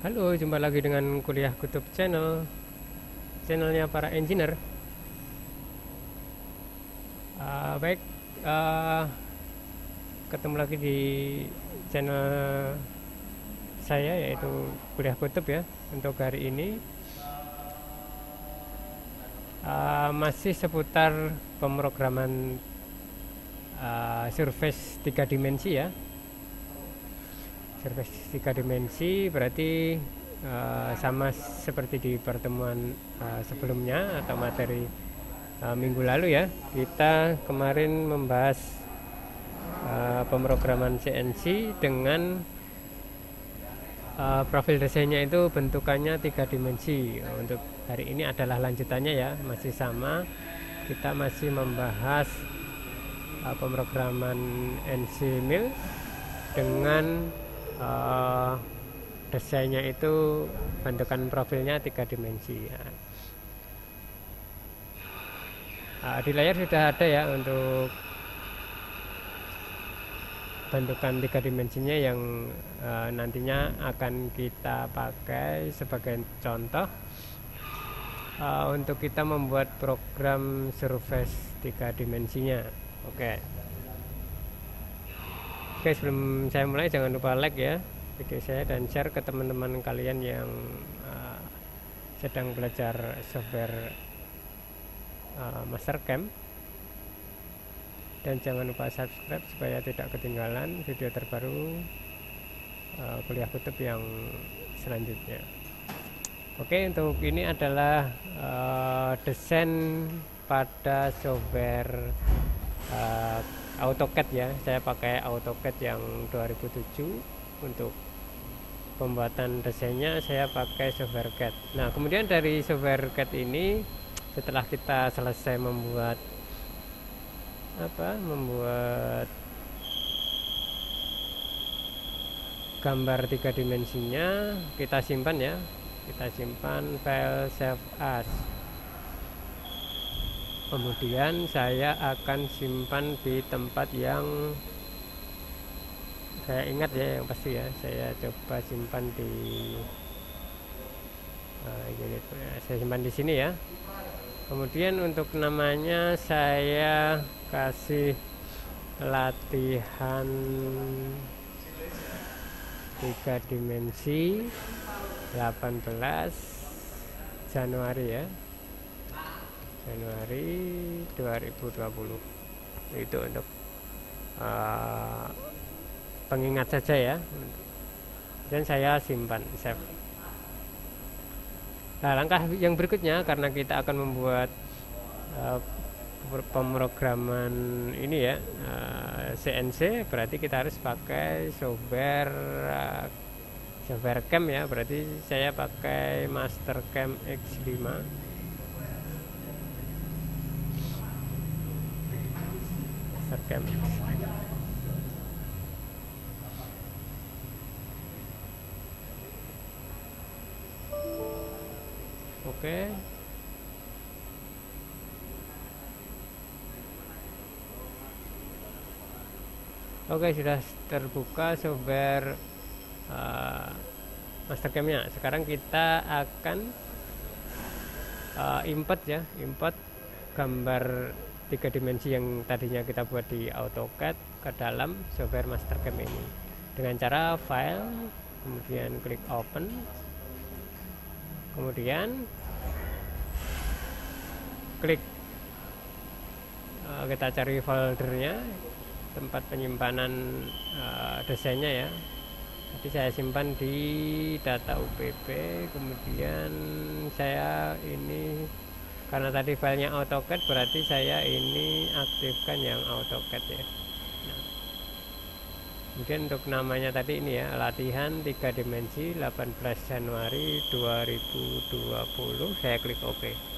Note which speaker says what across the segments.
Speaker 1: Halo, jumpa lagi dengan kuliah kutub channelnya para engineer. Baik, uh, ketemu lagi di channel saya yaitu kuliah kutub ya. Untuk hari ini masih seputar pemrograman surface 3 dimensi ya. Surface 3 dimensi berarti sama seperti di pertemuan sebelumnya atau materi minggu lalu ya. Kita kemarin membahas pemrograman CNC dengan profil desainnya itu bentukannya 3 dimensi. Untuk hari ini adalah lanjutannya ya, masih sama. Kita masih membahas pemrograman NC Mill dengan desainnya itu bentukan profilnya 3 dimensi ya. Di layar sudah ada ya untuk bentukan 3 dimensinya yang nantinya akan kita pakai sebagai contoh untuk kita membuat program surface 3 dimensinya. Oke, sebelum saya mulai jangan lupa like ya video saya dan share ke teman-teman kalian yang sedang belajar software Mastercam, dan jangan lupa subscribe supaya tidak ketinggalan video terbaru kuliah kutub yang selanjutnya. Oke, untuk ini adalah desain pada software AutoCAD ya. Saya pakai AutoCAD yang 2007. Untuk pembuatan desainnya saya pakai software CAD. Nah, kemudian dari software CAD ini, setelah kita selesai membuat gambar 3 dimensinya, kita simpan ya. Kita simpan file save as. Kemudian saya akan simpan di tempat yang saya ingat ya, yang pasti ya. Saya coba simpan di saya simpan di sini ya. Kemudian untuk namanya saya kasih latihan 3 dimensi 18 Januari ya. Januari 2020. Itu untuk pengingat saja ya, dan saya simpan save. Nah, langkah yang berikutnya, karena kita akan membuat pemrograman ini ya, CNC, berarti kita harus pakai software CAM ya. Berarti saya pakai Mastercam X5. Mastercam X5. Oke. Oke, sudah terbuka software Mastercam-nya. Sekarang kita akan import gambar 3 dimensi yang tadinya kita buat di AutoCAD ke dalam software Mastercam ini dengan cara file, kemudian klik open, kemudian klik kita cari foldernya, tempat penyimpanan desainnya ya. Jadi saya simpan di data UPP. Kemudian saya ini, karena tadi filenya AutoCAD, berarti saya ini aktifkan yang AutoCAD ya. Nah, kemudian untuk namanya tadi ini ya, latihan 3 dimensi 18 Januari 2020. Saya klik OK.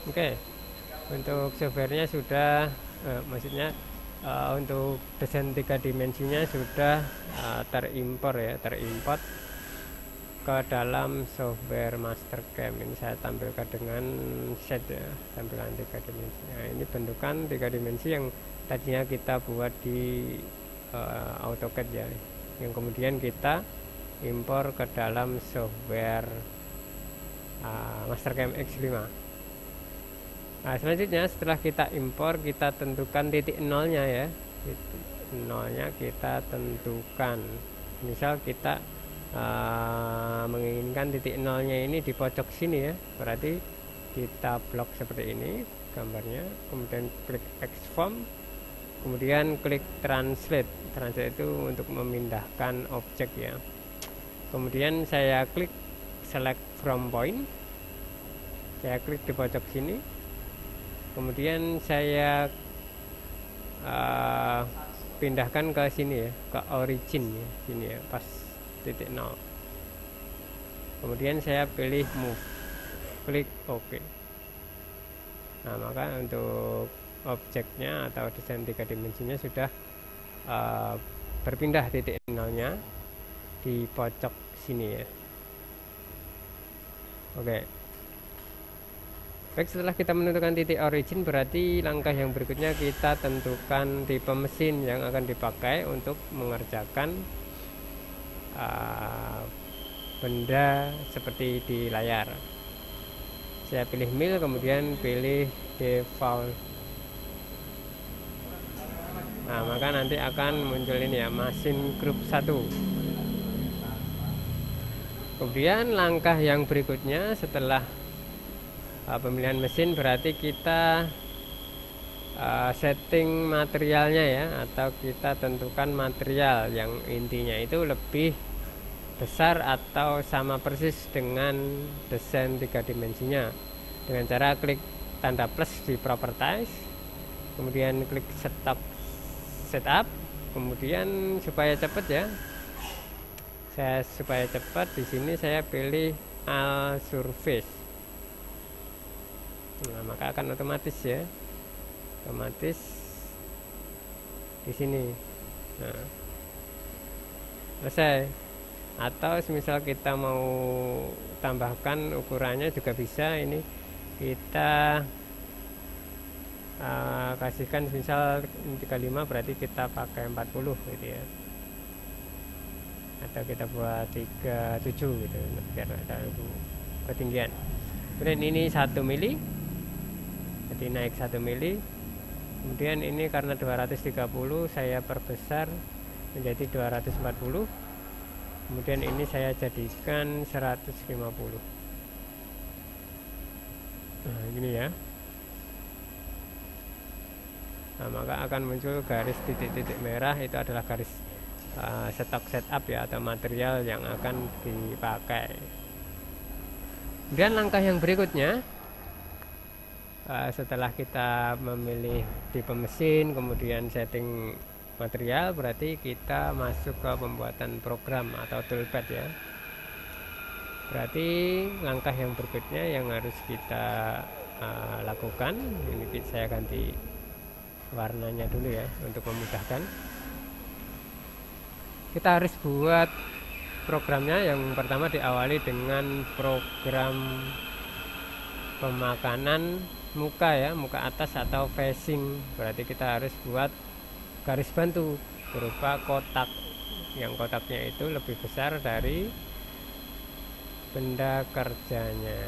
Speaker 1: Oke, untuk softwarenya sudah maksudnya untuk desain 3 dimensinya sudah terimport ya, terimport ke dalam software Mastercam. Ini saya tampilkan dengan set ya, tampilan 3 dimensi. Nah, ini bentukan 3 dimensi yang tadinya kita buat di AutoCAD ya, yang kemudian kita impor ke dalam software Mastercam X5. Nah, selanjutnya setelah kita impor, kita tentukan titik nolnya ya, titik nolnya kita tentukan. Misal kita menginginkan titik nolnya ini di pojok sini ya, berarti kita blok seperti ini gambarnya, kemudian klik Xform, kemudian klik Translate. Translate itu untuk memindahkan objek ya. Kemudian saya klik Select from Point, saya klik di pojok sini, kemudian saya pindahkan ke sini ya, ke origin ya, sini ya, pas titik 0. Kemudian saya pilih move, klik OK. Nah, maka untuk objeknya atau desain 3 dimensinya sudah berpindah titik nolnya di pojok sini ya. Oke. Baik, setelah kita menentukan titik origin, berarti langkah yang berikutnya kita tentukan tipe mesin yang akan dipakai untuk mengerjakan benda seperti di layar. Saya pilih mill, kemudian pilih default. Nah, maka nanti akan muncul ini ya, mesin grup 1. Kemudian langkah yang berikutnya setelah pemilihan mesin, berarti kita setting materialnya ya, atau kita tentukan material yang intinya itu lebih besar atau sama persis dengan desain 3 dimensinya, dengan cara klik tanda plus di properties, kemudian klik setup, kemudian supaya cepat ya, supaya cepat di sini saya pilih all surface. Nah, maka akan otomatis ya, otomatis di sini. Nah, selesai. Atau misal kita mau tambahkan ukurannya juga bisa, ini kita kasihkan misal 35, berarti kita pakai 40 gitu ya, atau kita buat 37 gitu biar ada ketinggian. Kemudian ini 1 mili, jadi naik 1 mili. Kemudian ini karena 230 saya perbesar menjadi 240. Kemudian ini saya jadikan 150. Nah, gini ya. Nah, maka akan muncul garis titik-titik merah, itu adalah garis stok setup ya, atau material yang akan dipakai. Kemudian langkah yang berikutnya, setelah kita memilih tipe mesin, kemudian setting material, berarti kita masuk ke pembuatan program atau toolpad ya. Berarti langkah yang berikutnya yang harus kita lakukan, ini saya ganti warnanya dulu ya untuk memudahkan. Kita harus buat programnya. Yang pertama diawali dengan program pemakanan muka ya, muka atas atau facing. Berarti kita harus buat garis bantu berupa kotak, yang kotaknya itu lebih besar dari benda kerjanya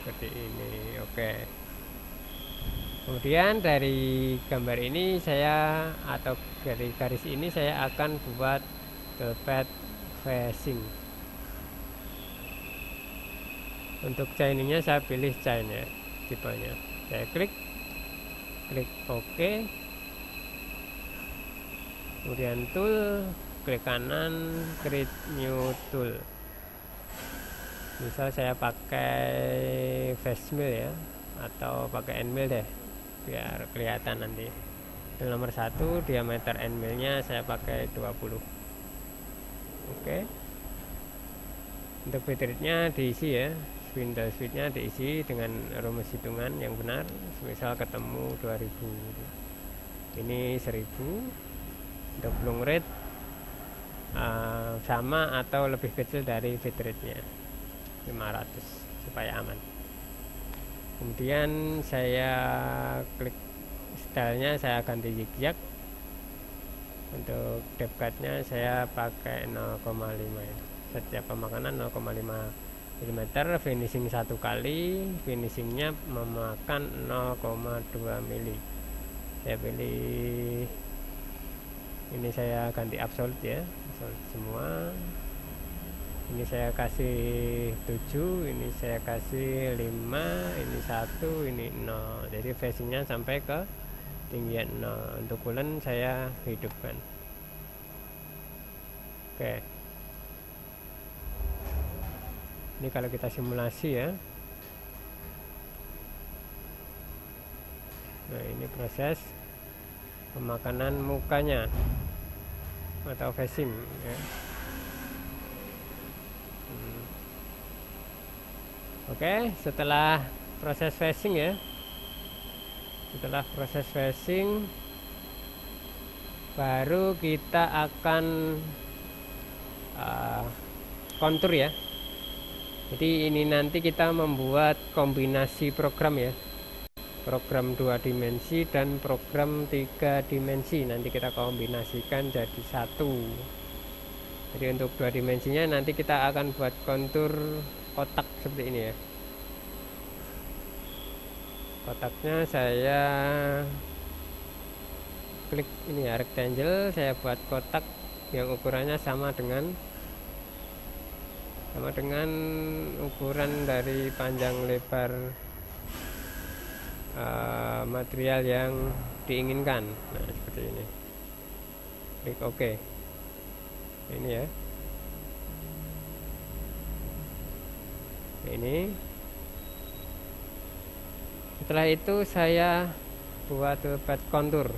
Speaker 1: seperti ini. Oke. Kemudian dari gambar ini saya, atau dari garis ini saya akan buat toolpad facing. Untuk chainingnya saya pilih chain ya, tipenya saya klik OK. Kemudian tool, klik kanan, create new tool. Misal saya pakai face mill ya, atau pakai end mill deh biar kelihatan nanti. Tool nomor 1, diameter end millnya saya pakai 20. Oke. Untuk bitrate-nya diisi ya, window speed-nya diisi dengan rumus hitungan yang benar. Misal ketemu 2000, ini 1000. Untuk bloom rate sama atau lebih kecil dari bitrate nya 500 supaya aman. Kemudian saya klik stylenya, saya ganti zigzag. Untuk depth nya saya pakai 0,5 ya. Setiap pemakanan 0,5 mm. Finishing satu kali, finishingnya memakan 0,2 mili. Saya pilih ini, saya ganti absolute ya, absolute semua. Ini saya kasih 7, ini saya kasih 5, ini 1, ini 0. Jadi facingnya sampai ke tinggian 0. Untuk coolant saya hidupkan. Oke. Ini kalau kita simulasi ya. Nah, ini proses pemakanan mukanya atau facing ya. Oke, setelah proses facing ya, setelah proses facing baru kita akan kontur ya. Jadi ini nanti kita membuat kombinasi program ya, program 2 dimensi dan program 3 dimensi. Nanti kita kombinasikan jadi satu. Jadi untuk 2 dimensinya nanti kita akan buat kontur kotak seperti ini ya. Kotaknya saya klik ini ya, rectangle. Saya buat kotak yang ukurannya sama dengan ukuran dari panjang lebar material yang diinginkan. Nah, seperti ini. Klik OK. Ini ya. Ini. Setelah itu saya buat kontur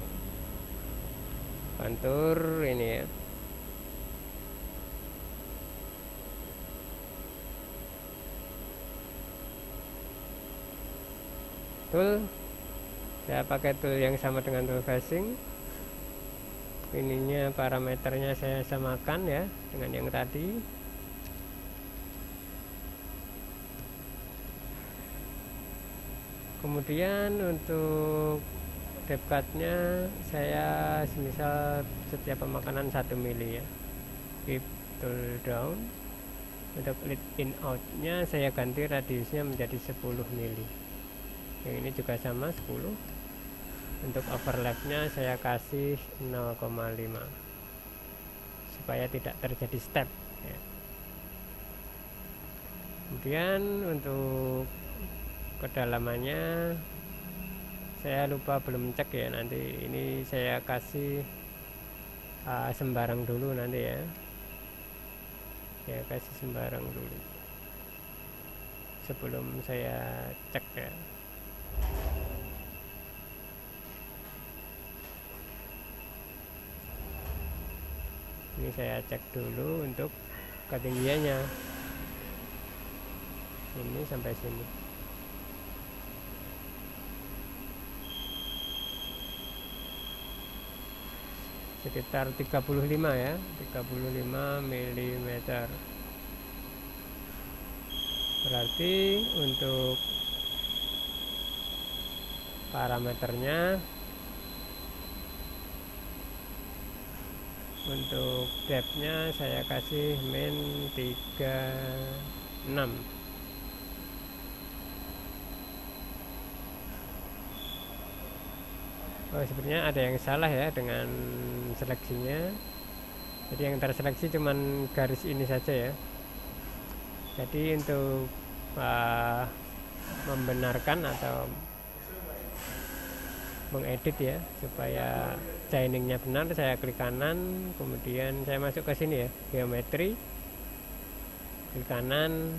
Speaker 1: ini ya. Tool, saya pakai tool yang sama dengan tool facing. Ininya parameternya saya samakan ya dengan yang tadi. Kemudian untuk depth nya saya semisal setiap pemakanan 1 mili ya. Keep tool down. Untuk lead in out nya saya ganti radiusnya menjadi 10 mili. Yang ini juga sama 10. Untuk overlap nya saya kasih 0,5 supaya tidak terjadi step ya. Kemudian untuk kedalamannya saya lupa belum cek ya, nanti ini saya kasih sembarang dulu nanti ya. Saya kasih sembarang dulu sebelum saya cek ya. Ini saya cek dulu untuk ketinggiannya. Ini sampai sini. Sekitar 35 ya, 35 mm. Berarti untuk parameternya, untuk depth-nya saya kasih min 36. Oh, sebenarnya ada yang salah ya dengan seleksinya. Jadi yang terseleksi cuman garis ini saja ya. Jadi untuk membenarkan atau mengedit ya supaya chainingnya benar, saya klik kanan, kemudian saya masuk ke sini ya, geometri, klik kanan,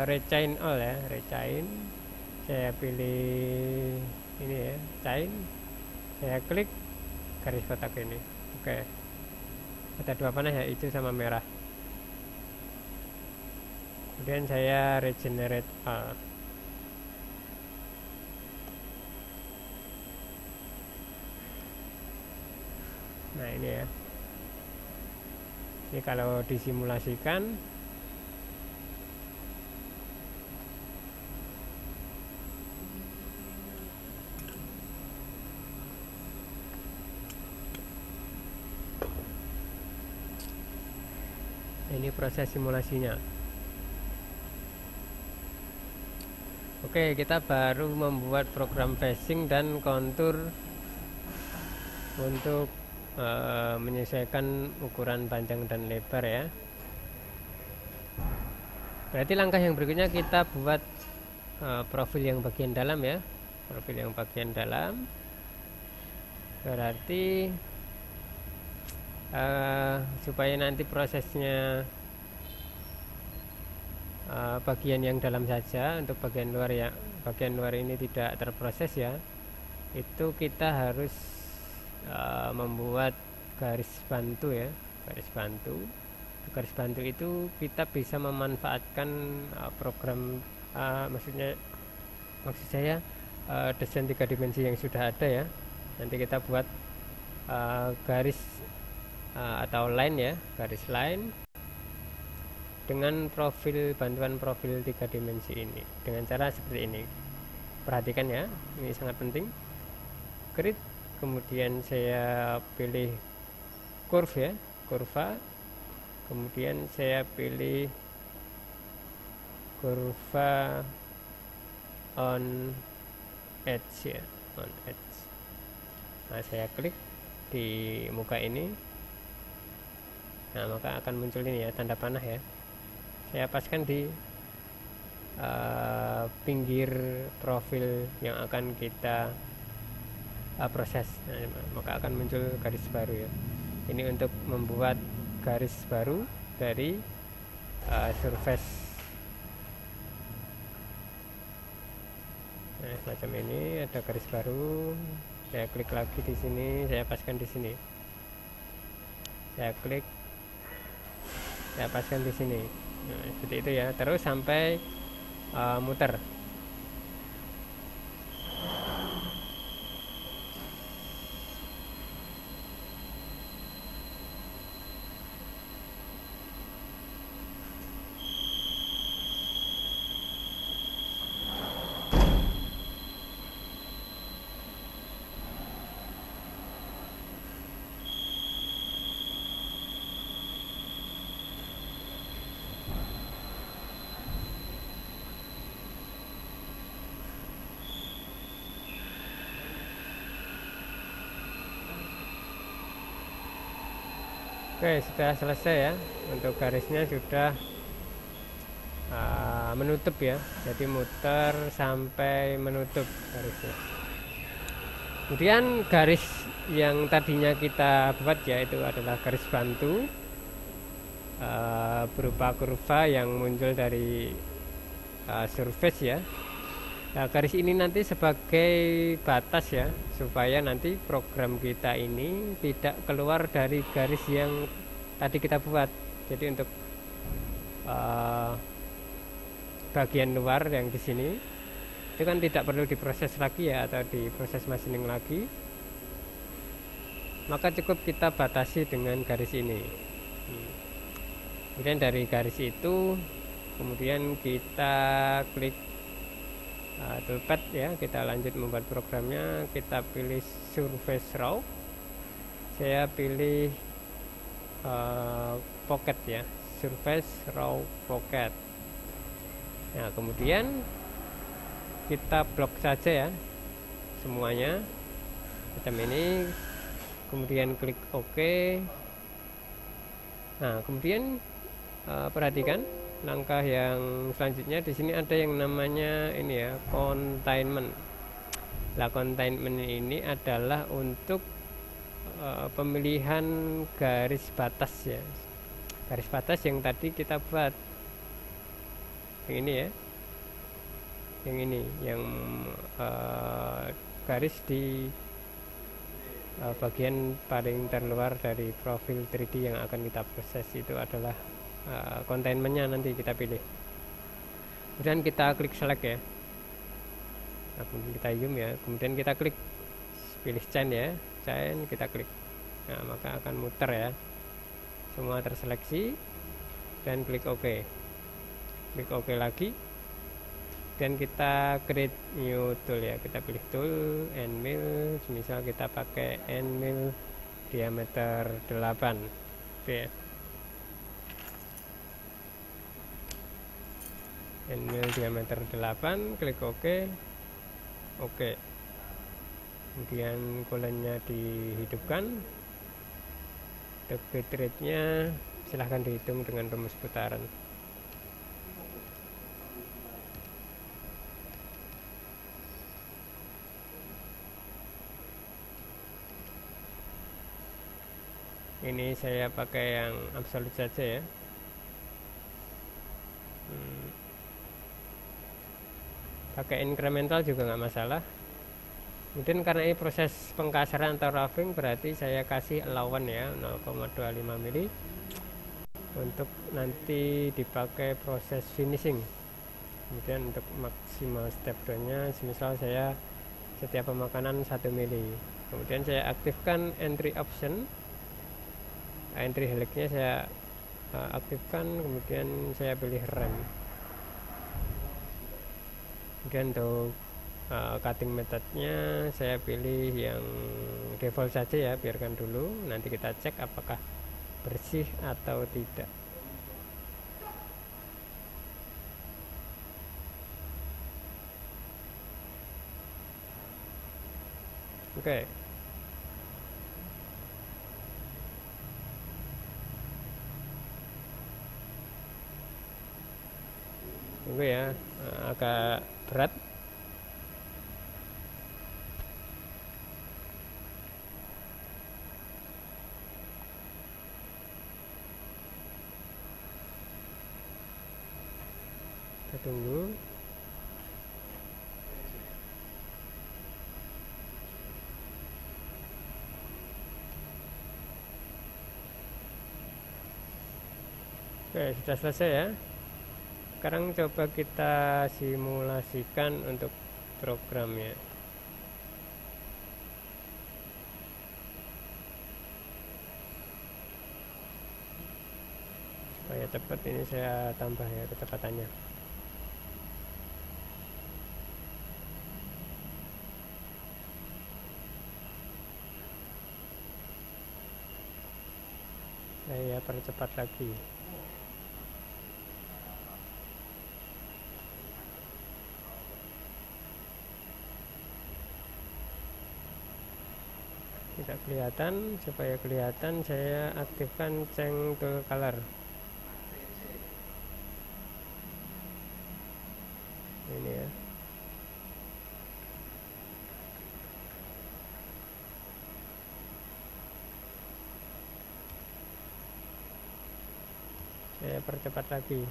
Speaker 1: rechain all ya, rechain. Saya pilih ini ya, chain. Saya klik garis kotak ini. Oke. Ada dua panah ya, hijau sama merah. Kemudian saya regenerate all. Nah, ini ya. Ini kalau disimulasikan ini proses simulasinya. Oke, kita baru membuat program phasing dan kontur untuk menyesuaikan ukuran panjang dan lebar ya. Berarti langkah yang berikutnya kita buat profil yang bagian dalam ya. Profil yang bagian dalam berarti supaya nanti prosesnya bagian yang dalam saja, untuk bagian luar ya, bagian luar ini tidak terproses ya, itu kita harus membuat garis bantu ya, garis bantu. Garis bantu itu kita bisa memanfaatkan program maksud saya desain 3 dimensi yang sudah ada ya. Nanti kita buat garis atau line ya, garis line dengan profil, bantuan profil 3 dimensi ini dengan cara seperti ini. Perhatikan ya, ini sangat penting. Grid, kemudian saya pilih curve ya, kurva, kemudian saya pilih kurva on edge ya, on edge. Nah, saya klik di muka ini, nah maka akan muncul ini ya, tanda panah ya. Saya paskan di pinggir profil yang akan kita proses. Nah, maka akan muncul garis baru ya. Ini untuk membuat garis baru dari surface. Nah, semacam ini ada garis baru. Saya klik lagi di sini, saya paskan di sini. Saya klik, saya paskan di sini. Nah, seperti itu ya, terus sampai muter. Oke, sudah selesai ya. Untuk garisnya sudah menutup ya. Jadi muter sampai menutup garisnya. Kemudian garis yang tadinya kita buat ya, itu adalah garis bantu berupa kurva yang muncul dari surface ya. Nah, garis ini nanti sebagai batas ya, supaya nanti program kita ini tidak keluar dari garis yang tadi kita buat. Jadi untuk bagian luar yang di sini itu kan tidak perlu diproses lagi ya, atau diproses machining lagi, maka cukup kita batasi dengan garis ini. Kemudian dari garis itu kemudian kita klik toolpad ya, kita lanjut membuat programnya. Kita pilih surface raw, saya pilih pocket ya, surface raw pocket. Nah, kemudian kita blok saja ya semuanya macam ini, kemudian klik OK. Nah, kemudian perhatikan langkah yang selanjutnya. Di sini ada yang namanya ini ya, containment. Nah, containment ini adalah untuk pemilihan garis batas ya, garis batas yang tadi kita buat, yang ini ya, yang ini, yang garis di bagian paling terluar dari profil 3D yang akan kita proses itu adalah containmentnya. Nanti kita pilih, kemudian kita klik select ya. Nah, kemudian kita zoom ya, kemudian kita klik pilih chain ya, chain kita klik. Nah, maka akan muter ya semua terseleksi dan klik OK. Klik OK lagi dan kita create new tool ya, kita pilih tool end mill, misal kita pakai end mill diameter 8. Oke ya. End mill diameter 8, klik OK. Oke. Kemudian kolennya dihidupkan. Untuk bit rate-nya silahkan dihitung dengan rumus putaran. Ini saya pakai yang absolut saja ya. Pakai incremental juga nggak masalah. Kemudian karena ini proses pengkasaran atau roughing, berarti saya kasih allowance ya 0,25 mili untuk nanti dipakai proses finishing. Kemudian untuk maksimal step down-nya, misal saya setiap pemakanan 1 mili. Kemudian saya aktifkan entry option, entry helix-nya saya aktifkan, kemudian saya pilih rem. Kemudian untuk cutting methodnya saya pilih yang default saja ya, biarkan dulu, nanti kita cek apakah bersih atau tidak. Oke. Tunggu ya, agak berat. Kita tunggu. Oke, sudah selesai ya. Sekarang coba kita simulasikan untuk programnya. Supaya cepat ini saya tambah ya kecepatannya. Saya percepat lagi. Tidak kelihatan, supaya kelihatan saya aktifkan change to color. Ini ya. Saya percepat lagi.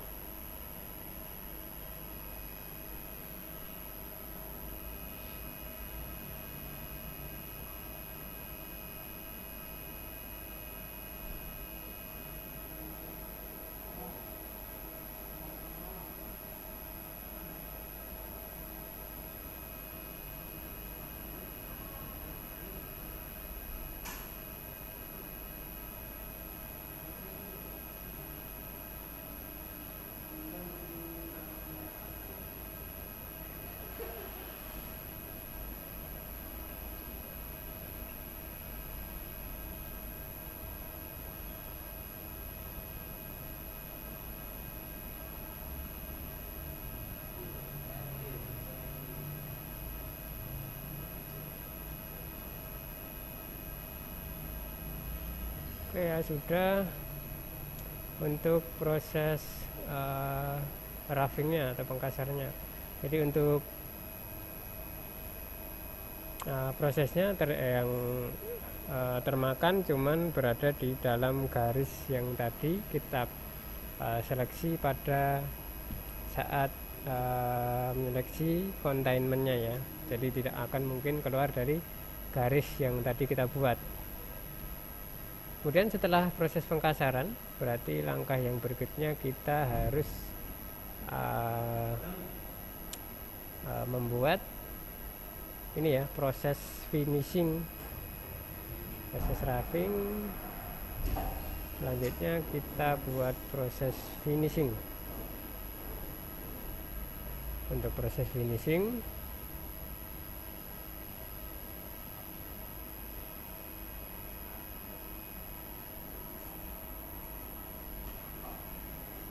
Speaker 1: Oke ya, sudah untuk proses roughingnya atau pengkasarnya. Jadi untuk prosesnya yang termakan cuman berada di dalam garis yang tadi kita seleksi pada saat menyeleksi containmentnya ya. Jadi tidak akan mungkin keluar dari garis yang tadi kita buat. Kemudian setelah proses pengkasaran, berarti langkah yang berikutnya kita harus membuat ini ya, proses finishing, proses roughing. Selanjutnya kita buat proses finishing. Untuk proses finishing,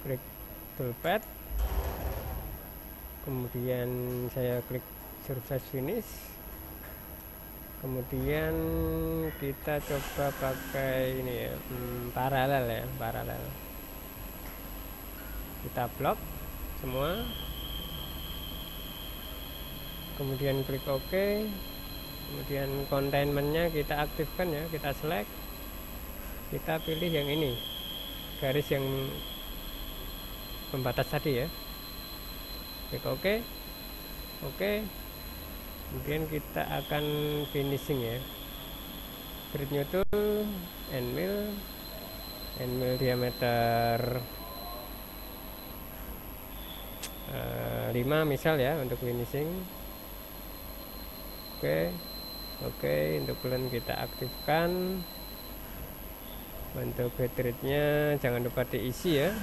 Speaker 1: klik toolpad, kemudian saya klik surface finish, kemudian kita coba pakai ini ya, paralel, kita blok semua, kemudian klik OK, kemudian containmentnya kita aktifkan ya, kita select, kita pilih yang ini, garis yang pembatas tadi ya, klik OK, kemudian kita akan finishing ya, grid new tool, end mill diameter 5 misal ya untuk finishing. Oke, untuk bulan kita aktifkan. Untuk bed rate-nya jangan lupa diisi ya.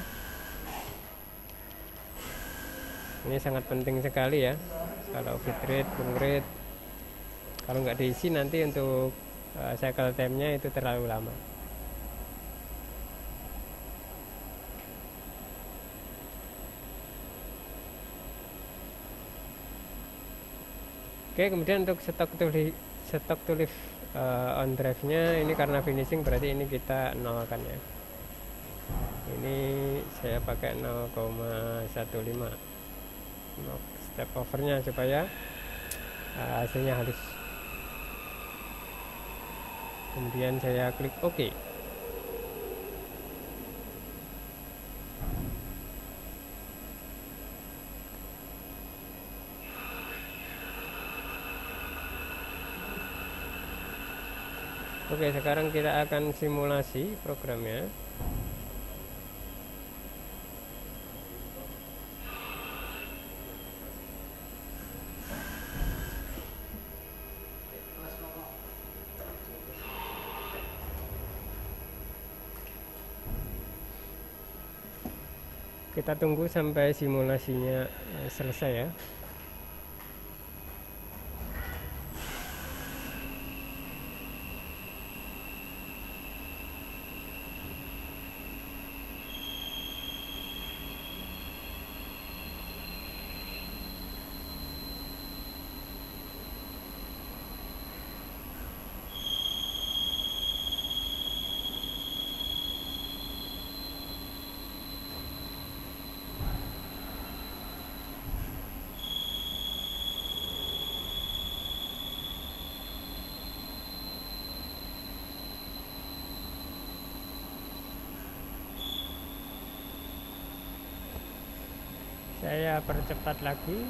Speaker 1: Ini sangat penting sekali ya. Kalau bed rate, burn rate, kalau nggak diisi nanti untuk cycle time-nya itu terlalu lama. Oke, kemudian untuk stok to live on drive nya ini karena finishing berarti ini kita nolkan ya. Ini saya pakai 0,15 step overnya supaya hasilnya halus. Kemudian saya klik OK. Oke, sekarang kita akan simulasi programnya. Kita tunggu sampai simulasinya selesai ya. Saya percepat lagi.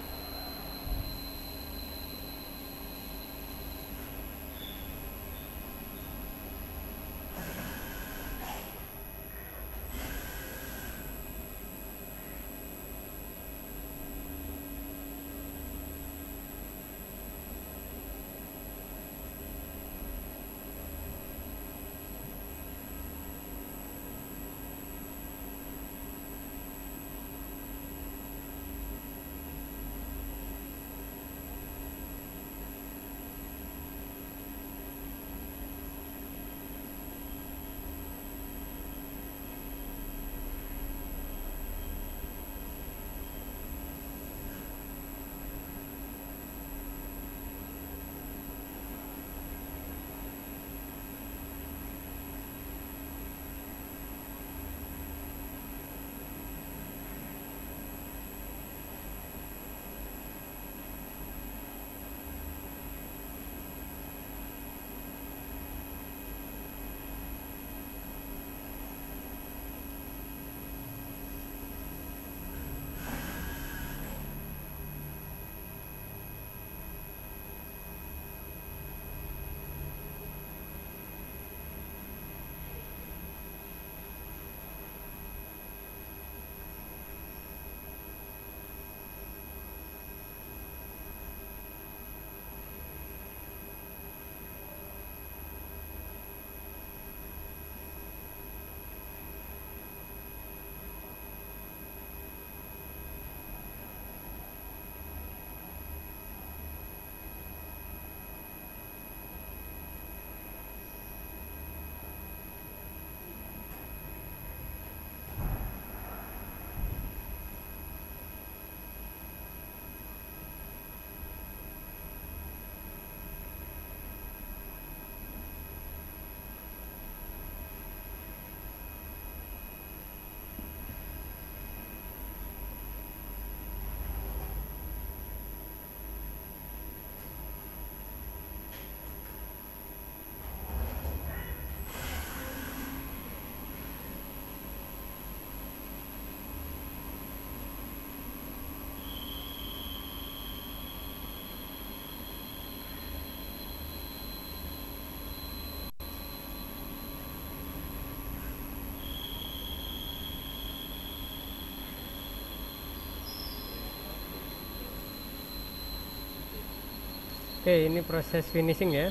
Speaker 1: Oke, ini proses finishing ya.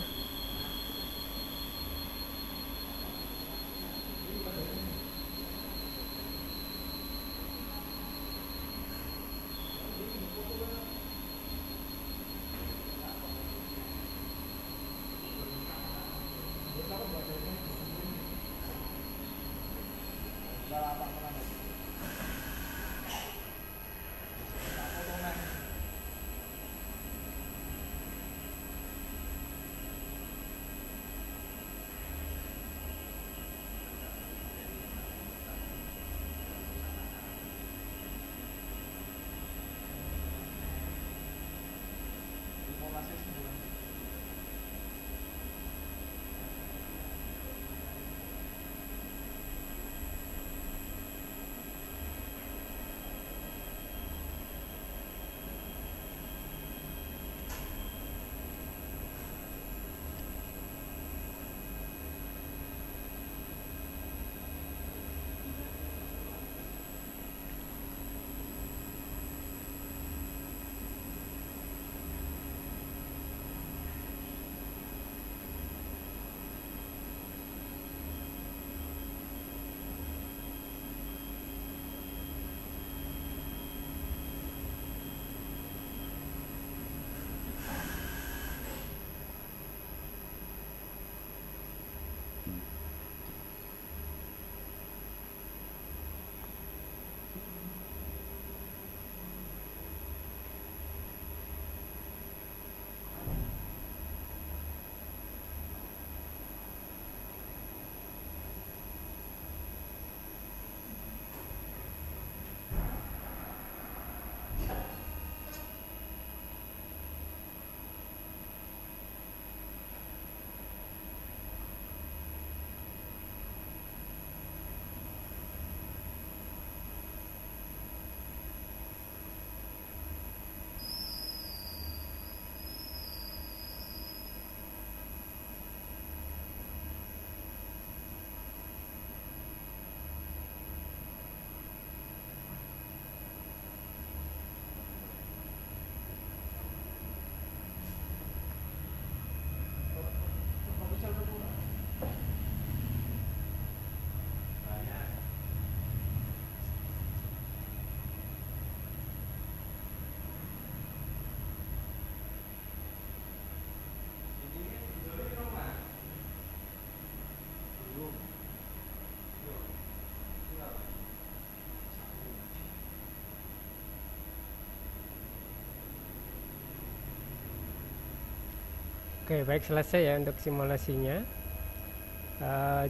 Speaker 1: Oke, baik, selesai ya untuk simulasinya.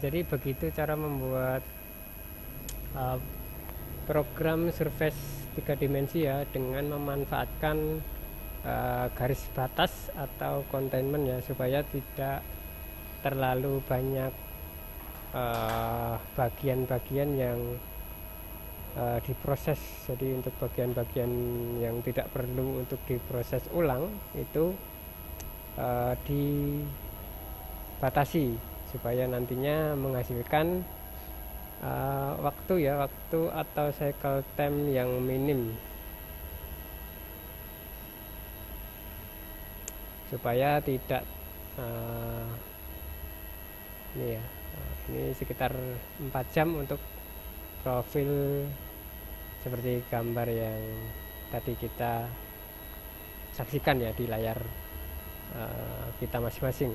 Speaker 1: Jadi begitu cara membuat uh, program surface 3 dimensi ya, dengan memanfaatkan garis batas atau containment ya, supaya tidak terlalu banyak bagian-bagian yang diproses. Jadi untuk bagian-bagian yang tidak perlu untuk diproses ulang itu dibatasi supaya nantinya menghasilkan waktu atau cycle time yang minim, supaya tidak ini ya, ini sekitar 4 jam untuk profil seperti gambar yang tadi kita saksikan ya di layar kita masing-masing.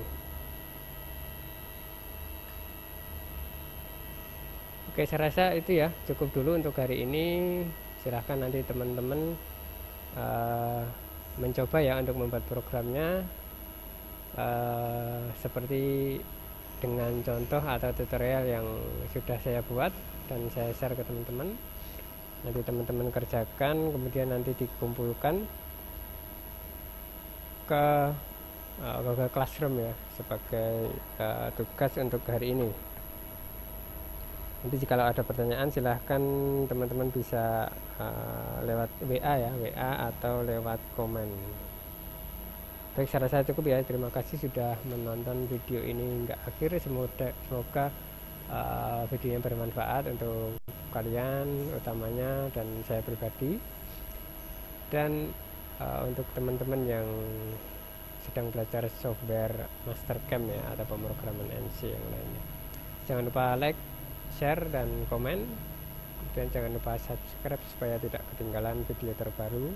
Speaker 1: Oke, saya rasa itu ya, cukup dulu untuk hari ini. Silahkan nanti teman-teman mencoba ya untuk membuat programnya seperti dengan contoh atau tutorial yang sudah saya buat dan saya share ke teman-teman. Nanti teman-teman kerjakan, kemudian nanti dikumpulkan ke Google Classroom ya, sebagai tugas untuk hari ini. Nanti jika ada pertanyaan silahkan teman-teman bisa lewat WA ya, WA atau lewat komen. Baik, saya rasa cukup ya. Terima kasih sudah menonton video ini hingga akhir. Semoga videonya bermanfaat untuk kalian utamanya dan saya pribadi. Dan untuk teman-teman yang sedang belajar software Mastercam ya, atau pemrograman NC yang lainnya. Jangan lupa like, share, dan komen. Kemudian jangan lupa subscribe supaya tidak ketinggalan video terbaru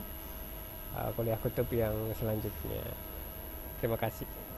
Speaker 1: kuliah kutub yang selanjutnya. Terima kasih.